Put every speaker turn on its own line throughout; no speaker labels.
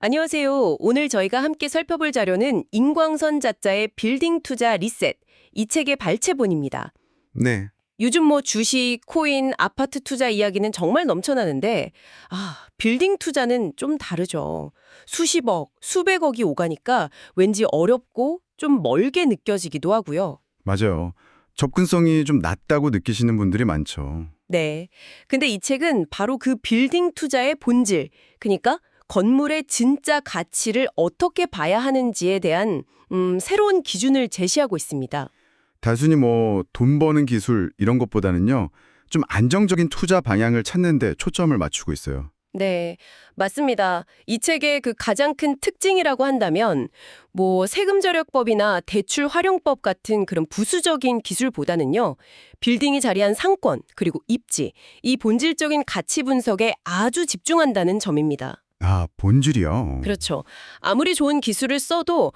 안녕하세요. 오늘 저희가 함께 살펴볼 자료는 인광선 자자의 빌딩 투자 리셋, 이 책의 발췌본입니다.
네,
요즘 주식, 코인, 아파트 투자 이야기는 정말 넘쳐나는데, 빌딩 투자는 좀 다르죠. 수십억, 수백억이 오가니까 왠지 어렵고 좀 멀게 느껴지기도 하고요.
맞아요. 접근성이 좀 낮다고 느끼시는 분들이 많죠.
네. 근데 이 책은 바로 그 빌딩 투자의 본질, 그러니까 건물의 진짜 가치를 어떻게 봐야 하는지에 대한 새로운 기준을 제시하고 있습니다.
단순히 돈 버는 기술 이런 것보다는요, 좀 안정적인 투자 방향을 찾는 데 초점을 맞추고 있어요.
네, 맞습니다. 이 책의 그 가장 큰 특징이라고 한다면 세금 절약법이나 대출 활용법 같은 그런 부수적인 기술보다는요. 빌딩이 자리한 상권 그리고 입지, 이 본질적인 가치 분석에 아주 집중한다는 점입니다.
아, 본질이요?
그렇죠. 아무리 좋은 기술을 써도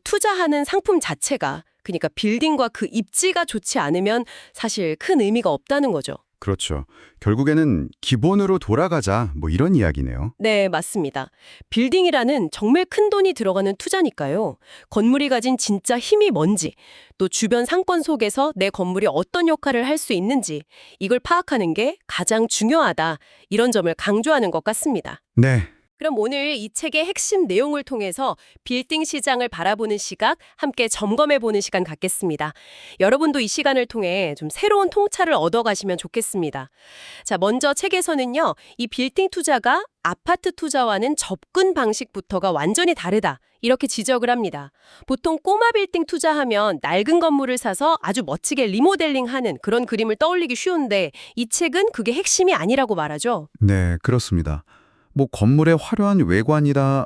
투자하는 상품 자체가 그러니까 빌딩과 그 입지가 좋지 않으면 사실 큰 의미가 없다는 거죠.
그렇죠. 결국에는 기본으로 돌아가자, 이런 이야기네요.
네, 맞습니다. 빌딩이라는 정말 큰 돈이 들어가는 투자니까요. 건물이 가진 진짜 힘이 뭔지, 또 주변 상권 속에서 내 건물이 어떤 역할을 할 수 있는지 이걸 파악하는 게 가장 중요하다. 이런 점을 강조하는 것 같습니다.
네,
그럼 오늘 이 책의 핵심 내용을 통해서 빌딩 시장을 바라보는 시각 함께 점검해보는 시간 갖겠습니다. 여러분도 이 시간을 통해 좀 새로운 통찰을 얻어가시면 좋겠습니다. 자, 먼저 책에서는요, 이 빌딩 투자가 아파트 투자와는 접근 방식부터가 완전히 다르다. 이렇게 지적을 합니다. 보통 꼬마 빌딩 투자하면 낡은 건물을 사서 아주 멋지게 리모델링하는 그런 그림을 떠올리기 쉬운데 이 책은 그게 핵심이 아니라고 말하죠.
네, 그렇습니다. 건물의 화려한 외관이라,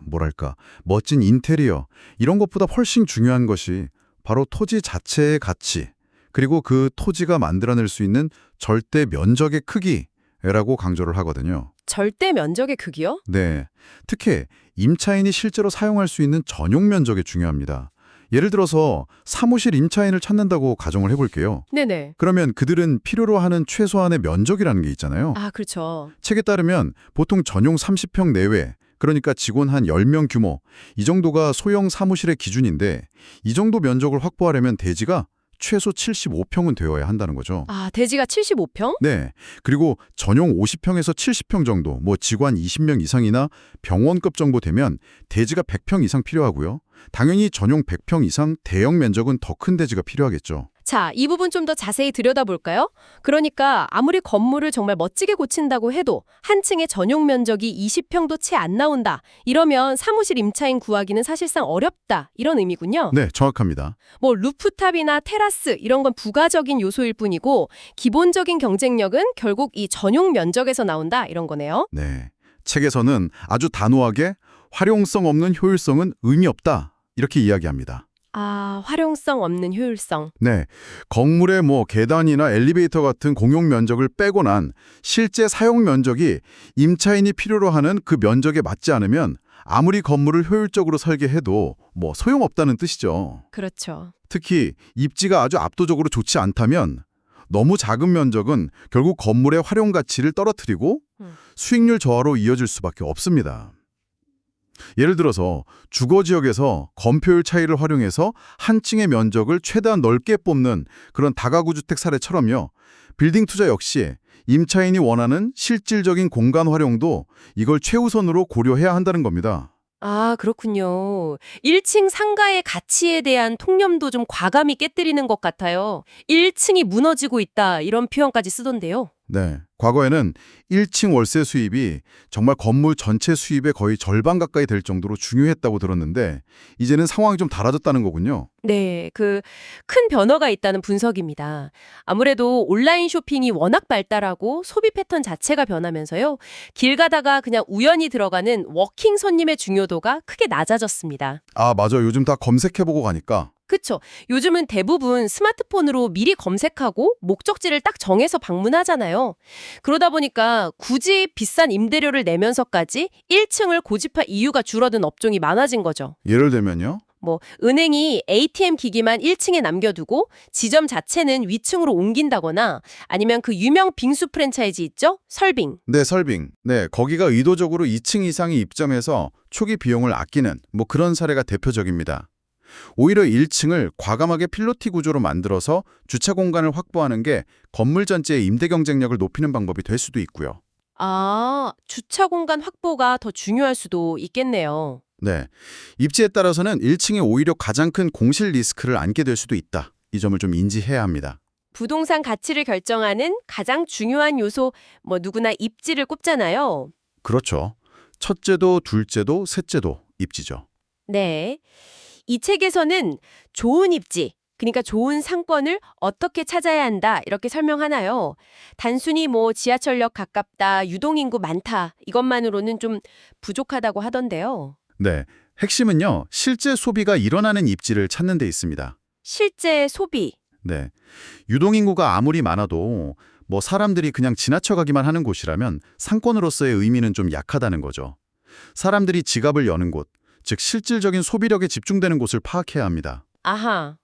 뭐랄까, 멋진 인테리어, 이런 것보다 훨씬 중요한 것이 바로 토지 자체의 가치, 그리고 그 토지가 만들어낼 수 있는 절대 면적의 크기라고 강조를 하거든요.
절대 면적의 크기요?
네, 특히 임차인이 실제로 사용할 수 있는 전용 면적이 중요합니다. 예를 들어서 사무실 임차인을 찾는다고 가정을 해볼게요.
네네.
그러면 그들은 필요로 하는 최소한의 면적이라는 게 있잖아요.
그렇죠.
책에 따르면 보통 전용 30평 내외, 그러니까 직원 한 10명 규모, 이 정도가 소형 사무실의 기준인데 이 정도 면적을 확보하려면 대지가 최소 75평은 되어야 한다는 거죠.
대지가 75평?
네, 그리고 전용 50평에서 70평 정도, 직원 20명 이상이나 병원급 정도 되면 대지가 100평 이상 필요하고요. 당연히 전용 100평 이상 대형 면적은 더 큰 대지가 필요하겠죠.
자, 이 부분 좀 더 자세히 들여다볼까요? 그러니까 아무리 건물을 정말 멋지게 고친다고 해도 한 층의 전용 면적이 20평도 채 안 나온다. 이러면 사무실 임차인 구하기는 사실상 어렵다. 이런 의미군요.
네, 정확합니다.
루프탑이나 테라스 이런 건 부가적인 요소일 뿐이고 기본적인 경쟁력은 결국 이 전용 면적에서 나온다. 이런 거네요.
네, 책에서는 아주 단호하게 활용성 없는 효율성은 의미 없다. 이렇게 이야기합니다.
활용성 없는 효율성.
네, 건물의 계단이나 엘리베이터 같은 공용 면적을 빼고 난 실제 사용 면적이 임차인이 필요로 하는 그 면적에 맞지 않으면 아무리 건물을 효율적으로 설계해도 소용없다는 뜻이죠.
그렇죠.
특히 입지가 아주 압도적으로 좋지 않다면 너무 작은 면적은 결국 건물의 활용 가치를 떨어뜨리고 수익률 저하로 이어질 수밖에 없습니다. 예를 들어서 주거지역에서 건폐율 차이를 활용해서 한 층의 면적을 최대한 넓게 뽑는 그런 다가구 주택 사례처럼요. 빌딩 투자 역시 임차인이 원하는 실질적인 공간 활용도 이걸 최우선으로 고려해야 한다는 겁니다.
그렇군요. 1층 상가의 가치에 대한 통념도 좀 과감히 깨뜨리는 것 같아요. 1층이 무너지고 있다 이런 표현까지 쓰던데요.
네, 과거에는 1층 월세 수입이 정말 건물 전체 수입의 거의 절반 가까이 될 정도로 중요했다고 들었는데 이제는 상황이 좀 달라졌다는 거군요.
네, 큰 변화가 있다는 분석입니다. 아무래도 온라인 쇼핑이 워낙 발달하고 소비 패턴 자체가 변하면서요. 길 가다가 그냥 우연히 들어가는 워킹 손님의 중요도가 크게 낮아졌습니다.
맞아. 요즘 다 검색해보고 가니까.
그쵸. 요즘은 대부분 스마트폰으로 미리 검색하고 목적지를 딱 정해서 방문하잖아요. 그러다 보니까 굳이 비싼 임대료를 내면서까지 1층을 고집할 이유가 줄어든 업종이 많아진 거죠.
예를 들면요.
뭐 은행이 ATM 기기만 1층에 남겨두고 지점 자체는 위층으로 옮긴다거나 아니면 그 유명 빙수 프랜차이즈 있죠? 설빙.
네, 설빙. 네, 거기가 의도적으로 2층 이상이 입점해서 초기 비용을 아끼는 뭐 그런 사례가 대표적입니다. 오히려 1층을 과감하게 필로티 구조로 만들어서 주차 공간을 확보하는 게 건물 전체의 임대 경쟁력을 높이는 방법이 될 수도 있고요.
아, 주차 공간 확보가 더 중요할 수도 있겠네요.
네, 입지에 따라서는 1층이 오히려 가장 큰 공실 리스크를 안게 될 수도 있다. 이 점을 좀 인지해야 합니다.
부동산 가치를 결정하는 가장 중요한 요소, 뭐 누구나 입지를 꼽잖아요.
그렇죠. 첫째도 둘째도 셋째도 입지죠.
네. 이 책에서는 좋은 입지, 그러니까 좋은 상권을 어떻게 찾아야 한다, 이렇게 설명하나요? 단순히 뭐 지하철역 가깝다, 유동인구 많다, 이것만으로는 좀 부족하다고 하던데요.
네, 핵심은요, 실제 소비가 일어나는 입지를 찾는 데 있습니다.
실제 소비.
네, 유동인구가 아무리 많아도 뭐 사람들이 그냥 지나쳐가기만 하는 곳이라면 상권으로서의 의미는 좀 약하다는 거죠. 사람들이 지갑을 여는 곳, 즉 실질적인 소비력에 집중되는 곳을 파악해야 합니다.
아하.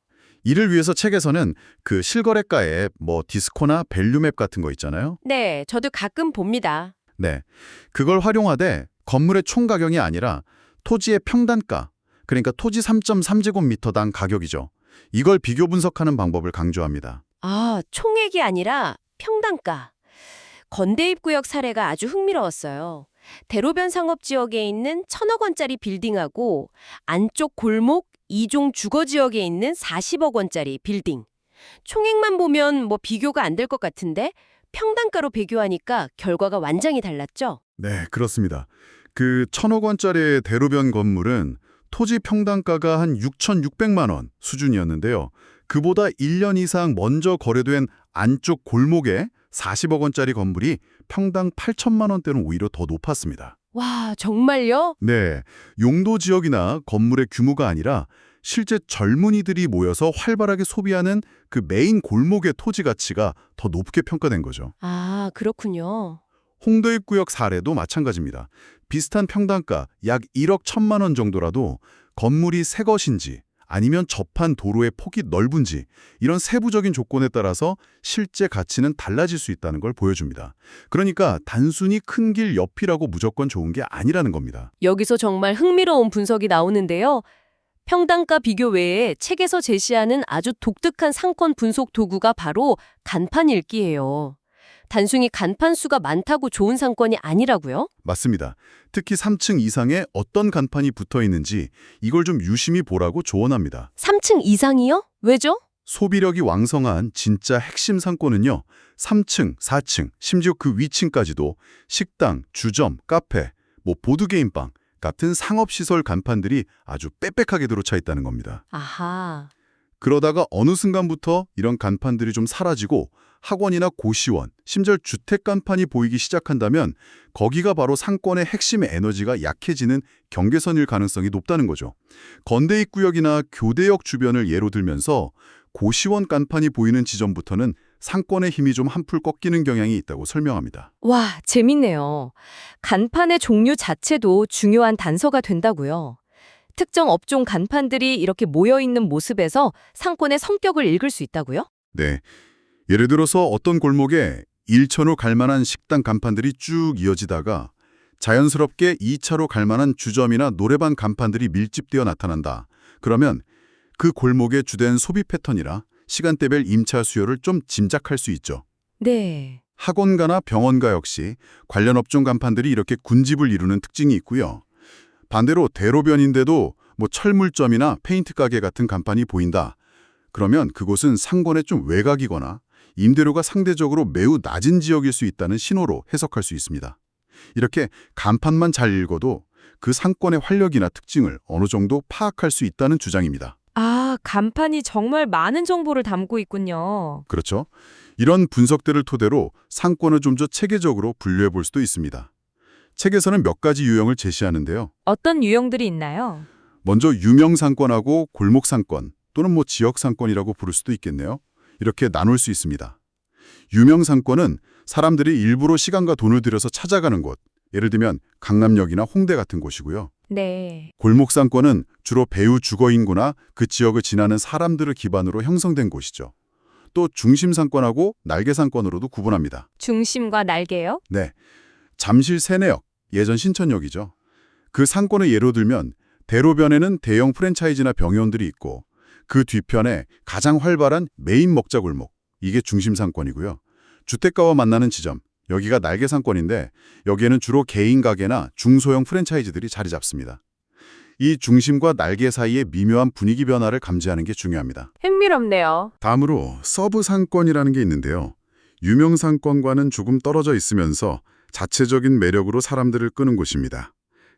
이를 위해서 책에서는 그 실거래가 앱, 뭐 디스코나 밸류맵 같은 거 있잖아요.
네, 저도 가끔 봅니다.
네, 그걸 활용하되 건물의 총 가격이 아니라 토지의 평단가, 그러니까 토지 3.3제곱미터당 가격이죠. 이걸 비교 분석하는 방법을 강조합니다.
아, 총액이 아니라 평당가. 건대입구역 사례가 아주 흥미로웠어요. 대로변 상업지역에 있는 1,000억 원짜리 빌딩하고 안쪽 골목 2종 주거지역에 있는 40억 원짜리 빌딩. 총액만 보면 뭐 비교가 안 될 것 같은데 평당가로 비교하니까 결과가 완전히 달랐죠?
네, 그렇습니다. 그 1,000억 원짜리 대로변 건물은 토지 평당가가 한 6,600만 원 수준이었는데요. 그보다 1년 이상 먼저 거래된 안쪽 골목에 40억 원짜리 건물이 평당 8천만 원대는 오히려 더 높았습니다.
와, 정말요?
네, 용도 지역이나 건물의 규모가 아니라 실제 젊은이들이 모여서 활발하게 소비하는 그 메인 골목의 토지 가치가 더 높게 평가된 거죠.
아, 그렇군요.
홍대입구역 사례도 마찬가지입니다. 비슷한 평당가 약 1억 1천만 원 정도라도 건물이 새 것인지 아니면 접한 도로의 폭이 넓은지 이런 세부적인 조건에 따라서 실제 가치는 달라질 수 있다는 걸 보여줍니다. 그러니까 단순히 큰 길 옆이라고 무조건 좋은 게 아니라는 겁니다.
여기서 정말 흥미로운 분석이 나오는데요. 평당가 비교 외에 책에서 제시하는 아주 독특한 상권 분석 도구가 바로 간판 읽기예요. 단순히 간판 수가 많다고 좋은 상권이 아니라고요?
맞습니다. 특히 3층 이상에 어떤 간판이 붙어 있는지 이걸 좀 유심히 보라고 조언합니다.
3층 이상이요? 왜죠?
소비력이 왕성한 진짜 핵심 상권은요. 3층, 4층, 심지어 그 위층까지도 식당, 주점, 카페, 뭐 보드게임방 같은 상업시설 간판들이 아주 빽빽하게 들어차 있다는 겁니다.
아하.
그러다가 어느 순간부터 이런 간판들이 좀 사라지고 학원이나 고시원, 심지어 주택 간판이 보이기 시작한다면 거기가 바로 상권의 핵심의 에너지가 약해지는 경계선일 가능성이 높다는 거죠. 건대입구역이나 교대역 주변을 예로 들면서 고시원 간판이 보이는 지점부터는 상권의 힘이 좀 한풀 꺾이는 경향이 있다고 설명합니다.
와, 재밌네요. 간판의 종류 자체도 중요한 단서가 된다고요. 특정 업종 간판들이 이렇게 모여있는 모습에서 상권의 성격을 읽을 수 있다고요?
네. 예를 들어서 어떤 골목에 1차로 갈 만한 식당 간판들이 쭉 이어지다가 자연스럽게 2차로 갈 만한 주점이나 노래방 간판들이 밀집되어 나타난다. 그러면 그 골목의 주된 소비 패턴이나 시간대별 임차 수요를 좀 짐작할 수 있죠.
네.
학원가나 병원가 역시 관련 업종 간판들이 이렇게 군집을 이루는 특징이 있고요. 반대로 대로변인데도 뭐 철물점이나 페인트 가게 같은 간판이 보인다. 그러면 그곳은 상권의 좀 외곽이거나 임대료가 상대적으로 매우 낮은 지역일 수 있다는 신호로 해석할 수 있습니다. 이렇게 간판만 잘 읽어도 그 상권의 활력이나 특징을 어느 정도 파악할 수 있다는 주장입니다.
아, 간판이 정말 많은 정보를 담고 있군요.
그렇죠? 이런 분석들을 토대로 상권을 좀 더 체계적으로 분류해 볼 수도 있습니다. 책에서는 몇 가지 유형을 제시하는데요.
어떤 유형들이 있나요?
먼저 유명 상권하고 골목 상권 또는 뭐 지역 상권이라고 부를 수도 있겠네요. 이렇게 나눌 수 있습니다. 유명 상권은 사람들이 일부러 시간과 돈을 들여서 찾아가는 곳, 예를 들면 강남역이나 홍대 같은 곳이고요.
네.
골목 상권은 주로 배후 주거 인구나 그 지역을 지나는 사람들을 기반으로 형성된 곳이죠. 또 중심 상권하고 날개 상권으로도 구분합니다.
중심과 날개요?
네, 잠실 세내역, 예전 신천역이죠. 그 상권을 예로 들면 대로변에는 대형 프랜차이즈나 병원들이 있고 그 뒤편에 가장 활발한 메인 먹자 골목, 이게 중심 상권이고요. 주택가와 만나는 지점, 여기가 날개 상권인데 여기에는 주로 개인 가게나 중소형 프랜차이즈들이 자리 잡습니다. 이 중심과 날개 사이의 미묘한 분위기 변화를 감지하는 게 중요합니다.
흥미롭네요.
다음으로 서부 상권이라는 게 있는데요. 유명 상권과는 조금 떨어져 있으면서 자체적인 매력으로 사람들을 끄는 곳입니다.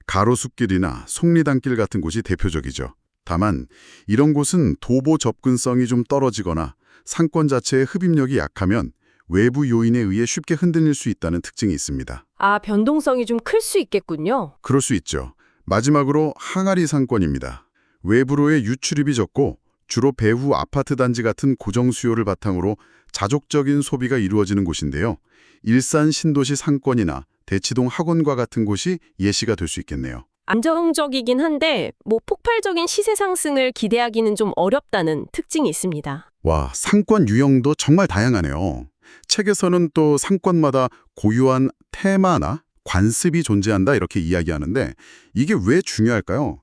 가로수길이나 속리단길 같은 곳이 대표적이죠. 다만 이런 곳은 도보 접근성이 좀 떨어지거나 상권 자체의 흡입력이 약하면 외부 요인에 의해 쉽게 흔들릴 수 있다는 특징이 있습니다.
아, 변동성이 좀 클 수 있겠군요.
그럴 수 있죠. 마지막으로 항아리 상권입니다. 외부로의 유출입이 적고 주로 배후 아파트 단지 같은 고정 수요를 바탕으로 자족적인 소비가 이루어지는 곳인데요. 일산 신도시 상권이나 대치동 학원과 같은 곳이 예시가 될 수 있겠네요.
안정적이긴 한데 폭발적인 시세 상승을 기대하기는 좀 어렵다는 특징이 있습니다.
와, 상권 유형도 정말 다양하네요. 책에서는 또 상권마다 고유한 테마나 관습이 존재한다 이렇게 이야기하는데 이게 왜 중요할까요?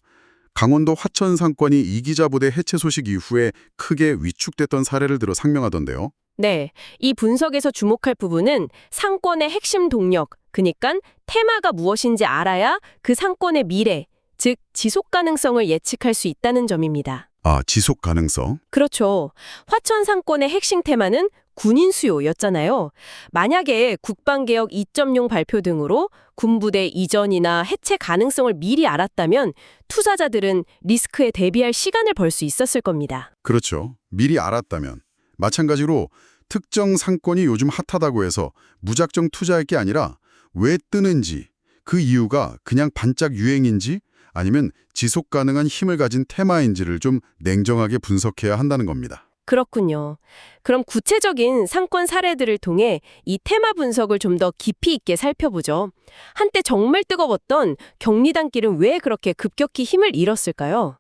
강원도 화천 상권이 이기자 부대 해체 소식 이후에 크게 위축됐던 사례를 들어 상명하던데요.
네, 이 분석에서 주목할 부분은 상권의 핵심 동력, 그러니까 테마가 무엇인지 알아야 그 상권의 미래, 즉 지속 가능성을 예측할 수 있다는 점입니다.
아, 지속 가능성?
그렇죠. 화천 상권의 핵심 테마는 군인 수요였잖아요. 만약에 국방개혁 2.0 발표 등으로 군부대 이전이나 해체 가능성을 미리 알았다면 투자자들은 리스크에 대비할 시간을 벌 수 있었을 겁니다.
그렇죠. 미리 알았다면. 마찬가지로 특정 상권이 요즘 핫하다고 해서 무작정 투자할 게 아니라 왜 뜨는지, 그 이유가 그냥 반짝 유행인지 아니면 지속 가능한 힘을 가진 테마인지를 좀 냉정하게 분석해야 한다는 겁니다.
그렇군요. 그럼 구체적인 상권 사례들을 통해 이 테마 분석을 좀 더 깊이 있게 살펴보죠. 한때 정말 뜨거웠던 경리단길은 왜 그렇게 급격히 힘을 잃었을까요?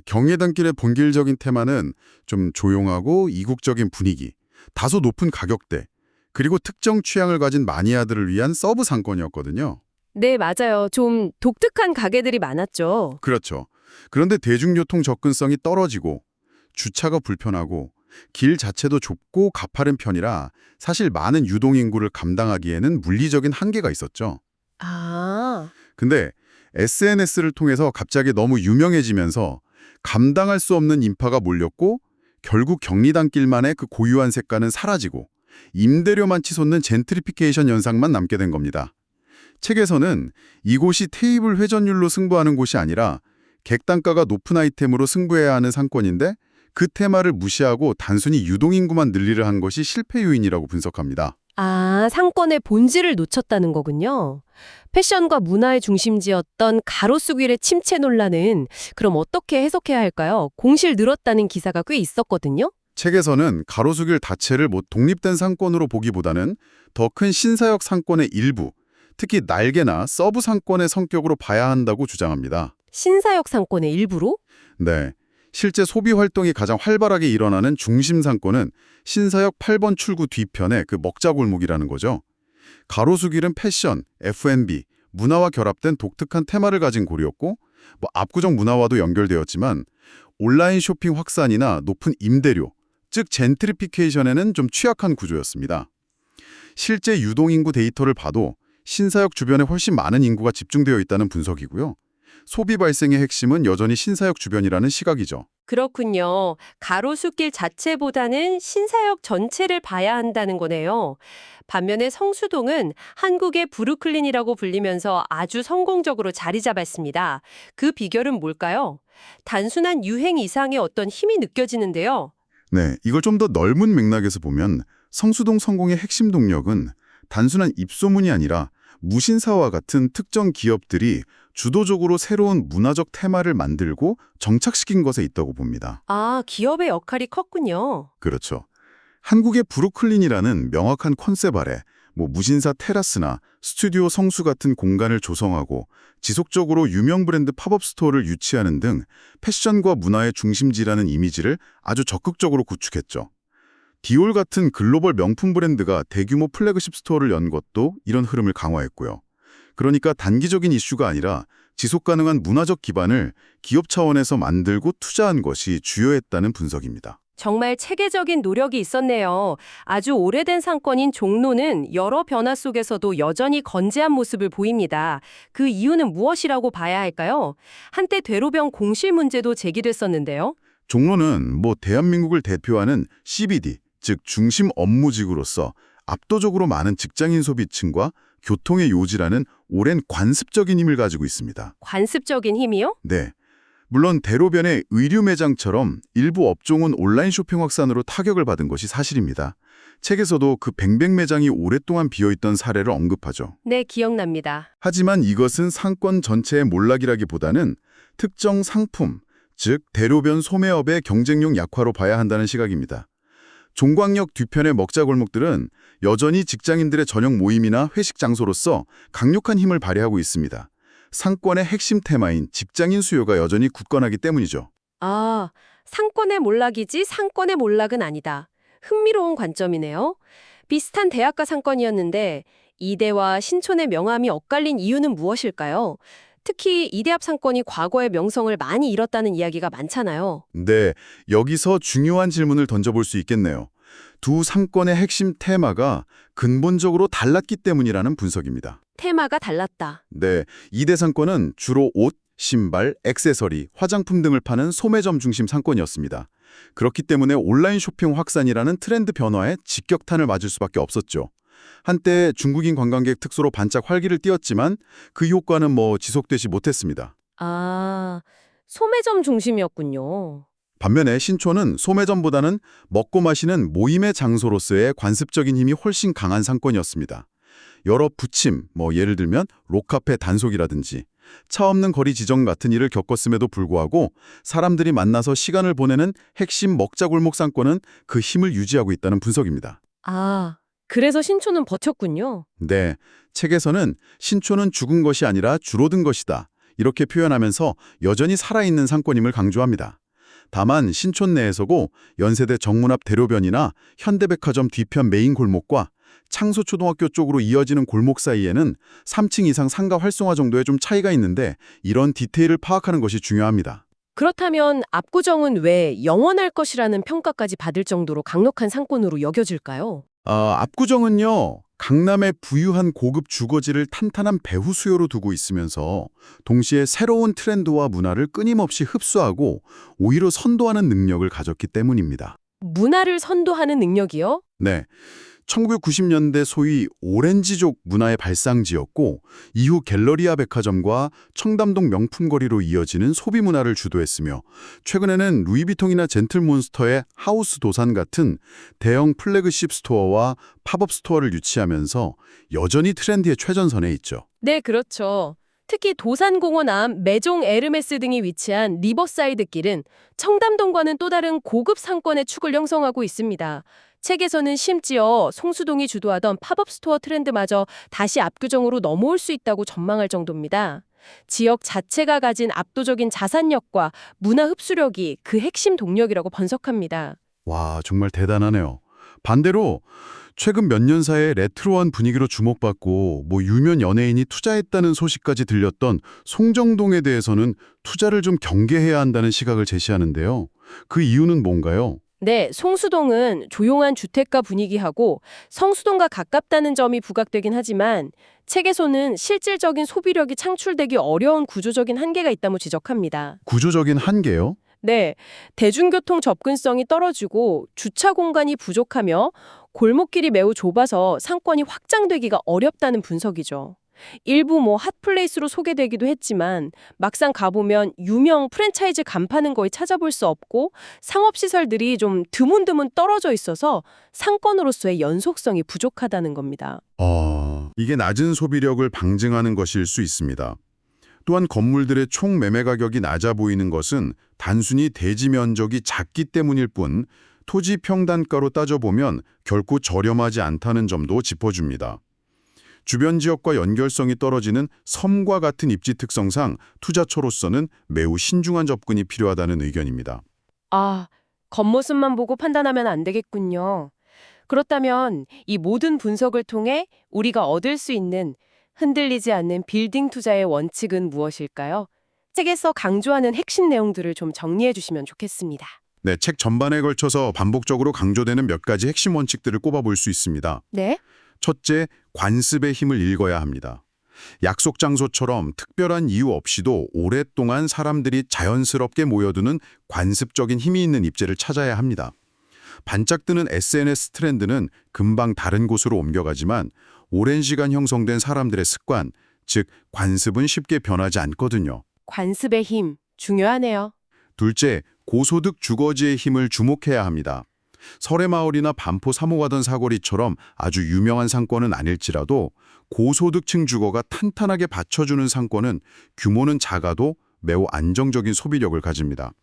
경리단길의 본질적인 테마는 좀 조용하고 이국적인 분위기, 다소 높은 가격대, 그리고 특정 취향을 가진 마니아들을 위한 서브 상권이었거든요.
네, 맞아요. 좀 독특한 가게들이 많았죠.
그렇죠. 그런데 대중교통 접근성이 떨어지고 주차가 불편하고 길 자체도 좁고 가파른 편이라 사실 많은 유동인구를 감당하기에는 물리적인 한계가 있었죠.
아,
근데 SNS를 통해서 갑자기 너무 유명해지면서 감당할 수 없는 인파가 몰렸고 결국 경리단길만의 그 고유한 색깔은 사라지고 임대료만 치솟는 젠트리피케이션 현상만 남게 된 겁니다. 책에서는 이곳이 테이블 회전율로 승부하는 곳이 아니라 객단가가 높은 아이템으로 승부해야 하는 상권인데 그 테마를 무시하고 단순히 유동인구만 늘리려 한 것이 실패 요인이라고 분석합니다.
아, 상권의 본질을 놓쳤다는 거군요. 패션과 문화의 중심지였던 가로수길의 침체 논란은 그럼 어떻게 해석해야 할까요? 공실 늘었다는 기사가 꽤 있었거든요.
책에서는 가로수길 자체를 독립된 상권으로 보기보다는 더 큰 신사역 상권의 일부, 특히 날개나 서브 상권의 성격으로 봐야 한다고 주장합니다.
신사역 상권의 일부로?
네, 실제 소비 활동이 가장 활발하게 일어나는 중심 상권은 신사역 8번 출구 뒤편의 그 먹자골목이라는 거죠. 가로수길은 패션, F&B, 문화와 결합된 독특한 테마를 가진 고리였고 압구정 문화와도 연결되었지만 온라인 쇼핑 확산이나 높은 임대료, 즉 젠트리피케이션에는 좀 취약한 구조였습니다. 실제 유동인구 데이터를 봐도 신사역 주변에 훨씬 많은 인구가 집중되어 있다는 분석이고요. 소비 발생의 핵심은 여전히 신사역 주변이라는 시각이죠.
그렇군요. 가로수길 자체보다는 신사역 전체를 봐야 한다는 거네요. 반면에 성수동은 한국의 브루클린이라고 불리면서 아주 성공적으로 자리 잡았습니다. 그 비결은 뭘까요? 단순한 유행 이상의 어떤 힘이 느껴지는데요.
네, 이걸 좀 더 넓은 맥락에서 보면 성수동 성공의 핵심 동력은 단순한 입소문이 아니라 무신사와 같은 특정 기업들이 주도적으로 새로운 문화적 테마를 만들고 정착시킨 것에 있다고 봅니다.
아, 기업의 역할이 컸군요.
그렇죠. 한국의 브루클린이라는 명확한 컨셉 아래 무신사 테라스나 스튜디오 성수 같은 공간을 조성하고 지속적으로 유명 브랜드 팝업 스토어를 유치하는 등 패션과 문화의 중심지라는 이미지를 아주 적극적으로 구축했죠. 디올 같은 글로벌 명품 브랜드가 대규모 플래그십 스토어를 연 것도 이런 흐름을 강화했고요. 그러니까 단기적인 이슈가 아니라 지속 가능한 문화적 기반을 기업 차원에서 만들고 투자한 것이 주요했다는 분석입니다.
정말 체계적인 노력이 있었네요. 아주 오래된 상권인 종로는 여러 변화 속에서도 여전히 건재한 모습을 보입니다. 그 이유는 무엇이라고 봐야 할까요? 한때 대로변 공실 문제도 제기됐었는데요.
종로는 대한민국을 대표하는 CBD, 즉 중심 업무지구로서 압도적으로 많은 직장인 소비층과 교통의 요지라는 오랜 관습적인 힘을 가지고 있습니다.
관습적인 힘이요?
네. 물론 대로변의 의류 매장처럼 일부 업종은 온라인 쇼핑 확산으로 타격을 받은 것이 사실입니다. 책에서도 그 뱅뱅 매장이 오랫동안 비어있던 사례를 언급하죠.
네, 기억납니다.
하지만 이것은 상권 전체의 몰락이라기보다는 특정 상품, 즉 대로변 소매업의 경쟁력 약화로 봐야 한다는 시각입니다. 종광역 뒤편의 먹자골목들은 여전히 직장인들의 저녁 모임이나 회식 장소로서 강력한 힘을 발휘하고 있습니다. 상권의 핵심 테마인 직장인 수요가 여전히 굳건하기 때문이죠.
아, 상권의 몰락이지 상권의 몰락은 아니다. 흥미로운 관점이네요. 비슷한 대학가 상권이었는데 이대와 신촌의 명암이 엇갈린 이유는 무엇일까요? 특히 이대 앞 상권이 과거의 명성을 많이 잃었다는 이야기가 많잖아요.
네, 여기서 중요한 질문을 던져볼 수 있겠네요. 두 상권의 핵심 테마가 근본적으로 달랐기 때문이라는 분석입니다.
테마가 달랐다.
네, 이대 상권은 주로 옷, 신발, 액세서리, 화장품 등을 파는 소매점 중심 상권이었습니다. 그렇기 때문에 온라인 쇼핑 확산이라는 트렌드 변화에 직격탄을 맞을 수밖에 없었죠. 한때 중국인 관광객 특수로 반짝 활기를 띄웠지만 그 효과는 지속되지 못했습니다.
아, 소매점 중심이었군요.
반면에 신촌은 소매점보다는 먹고 마시는 모임의 장소로서의 관습적인 힘이 훨씬 강한 상권이었습니다. 여러 부침, 예를 들면 록카페 단속이라든지 차 없는 거리 지정 같은 일을 겪었음에도 불구하고 사람들이 만나서 시간을 보내는 핵심 먹자골목 상권은 그 힘을 유지하고 있다는 분석입니다.
아, 그래서 신촌은 버텼군요.
네, 책에서는 신촌은 죽은 것이 아니라 줄어든 것이다. 이렇게 표현하면서 여전히 살아있는 상권임을 강조합니다. 다만 신촌 내에서고 연세대 정문 앞 대로변이나 현대백화점 뒤편 메인 골목과 창소초등학교 쪽으로 이어지는 골목 사이에는 3층 이상 상가 활성화 정도의 좀 차이가 있는데 이런 디테일을 파악하는 것이 중요합니다.
그렇다면 압구정은 왜 영원할 것이라는 평가까지 받을 정도로 강력한 상권으로 여겨질까요?
압구정은요, 강남의 부유한 고급 주거지를 탄탄한 배후 수요로 두고 있으면서 동시에 새로운 트렌드와 문화를 끊임없이 흡수하고 오히려 선도하는 능력을 가졌기 때문입니다.
문화를 선도하는 능력이요?
네. 1990년대 소위 오렌지족 문화의 발상지였고 이후 갤러리아 백화점과 청담동 명품거리로 이어지는 소비 문화를 주도했으며 최근에는 루이비통이나 젠틀몬스터의 하우스 도산 같은 대형 플래그십 스토어와 팝업 스토어를 유치하면서 여전히 트렌드의 최전선에 있죠.
네, 그렇죠. 특히 도산공원 앞 메종 에르메스 등이 위치한 리버사이드 길은 청담동과는 또 다른 고급 상권의 축을 형성하고 있습니다. 책에서는 심지어 송수동이 주도하던 팝업 스토어 트렌드마저 다시 압구정으로 넘어올 수 있다고 전망할 정도입니다. 지역 자체가 가진 압도적인 자산력과 문화 흡수력이 그 핵심 동력이라고 분석합니다.
와, 정말 대단하네요. 반대로 최근 몇 년 사이에 레트로한 분위기로 주목받고 유명 연예인이 투자했다는 소식까지 들렸던 송정동에 대해서는 투자를 좀 경계해야 한다는 시각을 제시하는데요. 그 이유는 뭔가요?
네, 송수동은 조용한 주택가 분위기하고 성수동과 가깝다는 점이 부각되긴 하지만 책에서는 실질적인 소비력이 창출되기 어려운 구조적인 한계가 있다고 지적합니다.
구조적인 한계요?
네, 대중교통 접근성이 떨어지고 주차 공간이 부족하며 골목길이 매우 좁아서 상권이 확장되기가 어렵다는 분석이죠. 일부 핫플레이스로 소개되기도 했지만 막상 가보면 유명 프랜차이즈 간판은 거의 찾아볼 수 없고 상업시설들이 좀 드문드문 떨어져 있어서 상권으로서의 연속성이 부족하다는 겁니다.
이게 낮은 소비력을 방증하는 것일 수 있습니다. 또한 건물들의 총 매매 가격이 낮아 보이는 것은 단순히 대지 면적이 작기 때문일 뿐 토지 평단가로 따져보면 결코 저렴하지 않다는 점도 짚어줍니다. 주변 지역과 연결성이 떨어지는 섬과 같은 입지 특성상 투자처로서는 매우 신중한 접근이 필요하다는 의견입니다.
아, 겉모습만 보고 판단하면 안 되겠군요. 그렇다면 이 모든 분석을 통해 우리가 얻을 수 있는 흔들리지 않는 빌딩 투자의 원칙은 무엇일까요? 책에서 강조하는 핵심 내용들을 좀 정리해 주시면 좋겠습니다.
네, 책 전반에 걸쳐서 반복적으로 강조되는 몇 가지 핵심 원칙들을 꼽아볼 수 있습니다.
네?
첫째, 관습의 힘을 읽어야 합니다. 약속 장소처럼 특별한 이유 없이도 오랫동안 사람들이 자연스럽게 모여드는 관습적인 힘이 있는 입지를 찾아야 합니다. 반짝드는 SNS 트렌드는 금방 다른 곳으로 옮겨가지만 오랜 시간 형성된 사람들의 습관, 즉 관습은 쉽게 변하지 않거든요.
관습의 힘, 중요하네요.
둘째, 고소득 주거지의 힘을 주목해야 합니다. 설해마을이나 반포 3호 가던 사거리처럼 아주 유명한 상권은 아닐지라도 고소득층 주거가 탄탄하게 받쳐주는 상권은 규모는 작아도 매우 안정적인 소비력을 가집니다.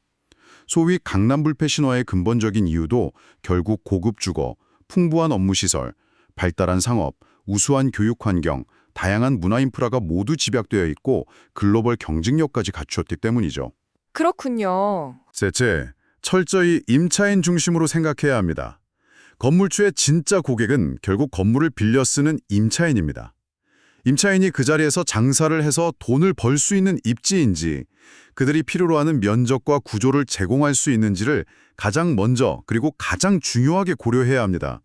소위 강남 불패 신화의 근본적인 이유도 결국 고급 주거, 풍부한 업무시설, 발달한 상업, 우수한 교육 환경, 다양한 문화 인프라가 모두 집약되어 있고 글로벌 경쟁력까지 갖추었기 때문이죠.
그렇군요.
셋째, 철저히 임차인 중심으로 생각해야 합니다. 건물주의 진짜 고객은 결국 건물을 빌려 쓰는 임차인입니다. 임차인이 그 자리에서 장사를 해서 돈을 벌 수 있는 입지인지, 그들이 필요로 하는 면적과 구조를 제공할 수 있는지를 가장 먼저 그리고 가장 중요하게 고려해야 합니다.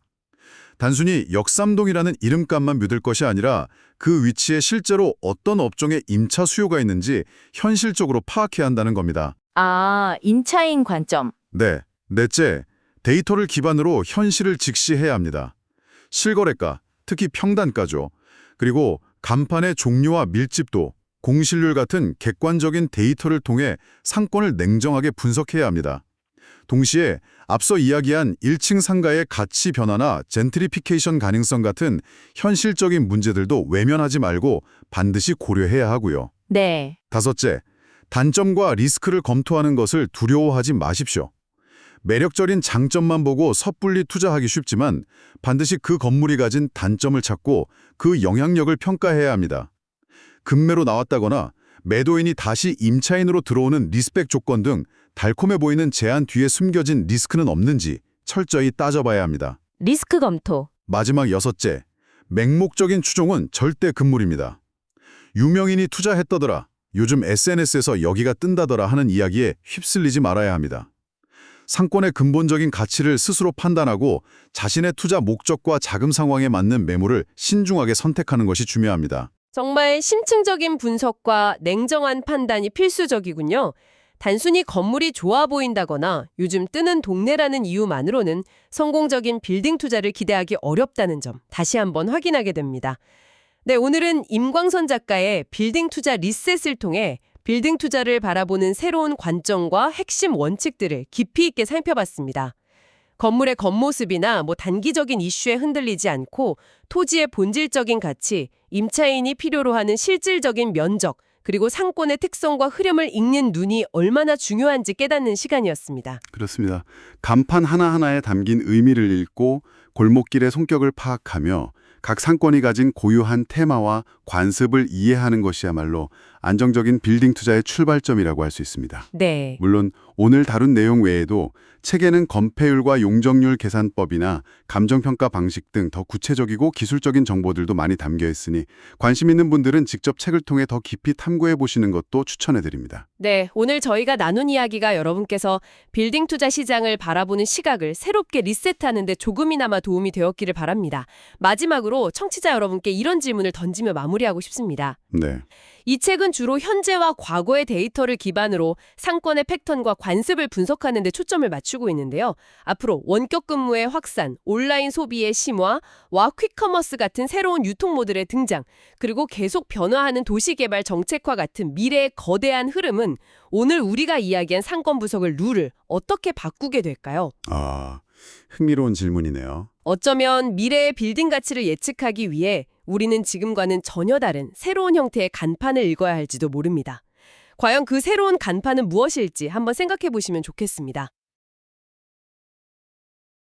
단순히 역삼동이라는 이름값만 믿을 것이 아니라 그 위치에 실제로 어떤 업종의 임차 수요가 있는지 현실적으로 파악해야 한다는 겁니다.
아, 임차인 관점.
네. 넷째, 데이터를 기반으로 현실을 직시해야 합니다. 실거래가, 특히 평단가죠. 그리고 간판의 종류와 밀집도, 공실률 같은 객관적인 데이터를 통해 상권을 냉정하게 분석해야 합니다. 동시에 앞서 이야기한 1층 상가의 가치 변화나 젠트리피케이션 가능성 같은 현실적인 문제들도 외면하지 말고 반드시 고려해야 하고요.
네.
다섯째, 단점과 리스크를 검토하는 것을 두려워하지 마십시오. 매력적인 장점만 보고 섣불리 투자하기 쉽지만 반드시 그 건물이 가진 단점을 찾고 그 영향력을 평가해야 합니다. 급매로 나왔다거나 매도인이 다시 임차인으로 들어오는 리스펙 조건 등 달콤해 보이는 제한 뒤에 숨겨진 리스크는 없는지 철저히 따져봐야 합니다.
리스크 검토.
마지막 여섯째, 맹목적인 추종은 절대 금물입니다. 유명인이 투자했다더라, 요즘 SNS에서 여기가 뜬다더라 하는 이야기에 휩쓸리지 말아야 합니다. 상권의 근본적인 가치를 스스로 판단하고 자신의 투자 목적과 자금 상황에 맞는 매물을 신중하게 선택하는 것이 중요합니다.
정말 심층적인 분석과 냉정한 판단이 필수적이군요. 단순히 건물이 좋아 보인다거나 요즘 뜨는 동네라는 이유만으로는 성공적인 빌딩 투자를 기대하기 어렵다는 점 다시 한번 확인하게 됩니다. 네, 오늘은 임광선 작가의 빌딩 투자 리셋을 통해 빌딩 투자를 바라보는 새로운 관점과 핵심 원칙들을 깊이 있게 살펴봤습니다. 건물의 겉모습이나 단기적인 이슈에 흔들리지 않고 토지의 본질적인 가치, 임차인이 필요로 하는 실질적인 면적, 그리고 상권의 특성과 흐름을 읽는 눈이 얼마나 중요한지 깨닫는 시간이었습니다.
그렇습니다. 간판 하나하나에 담긴 의미를 읽고 골목길의 성격을 파악하며 각 상권이 가진 고유한 테마와 관습을 이해하는 것이야말로 안정적인 빌딩 투자의 출발점이라고 할 수 있습니다.
네.
물론 오늘 다룬 내용 외에도 책에는 건폐율과 용적률 계산법이나 감정평가 방식 등 더 구체적이고 기술적인 정보들도 많이 담겨 있으니 관심 있는 분들은 직접 책을 통해 더 깊이 탐구해 보시는 것도 추천해드립니다.
네, 오늘 저희가 나눈 이야기가 여러분께서 빌딩 투자 시장을 바라보는 시각을 새롭게 리셋하는 데 조금이나마 도움이 되었기를 바랍니다. 마지막으로 청취자 여러분께 이런 질문을 던지며 마무리하고 싶습니다.
네.
이 책은 주로 현재와 과거의 데이터를 기반으로 상권의 패턴과 관습을 분석하는 데 초점을 맞추고 있는데요. 앞으로 원격 근무의 확산, 온라인 소비의 심화와 퀵커머스 같은 새로운 유통 모델의 등장, 그리고 계속 변화하는 도시개발 정책과 같은 미래의 거대한 흐름은 오늘 우리가 이야기한 상권 분석을 룰을 어떻게 바꾸게 될까요?
흥미로운 질문이네요.
어쩌면 미래의 빌딩 가치를 예측하기 위해 우리는 지금과는 전혀 다른 새로운 형태의 간판을 읽어야 할지도 모릅니다. 과연 그 새로운 간판은 무엇일지 한번 생각해 보시면 좋겠습니다.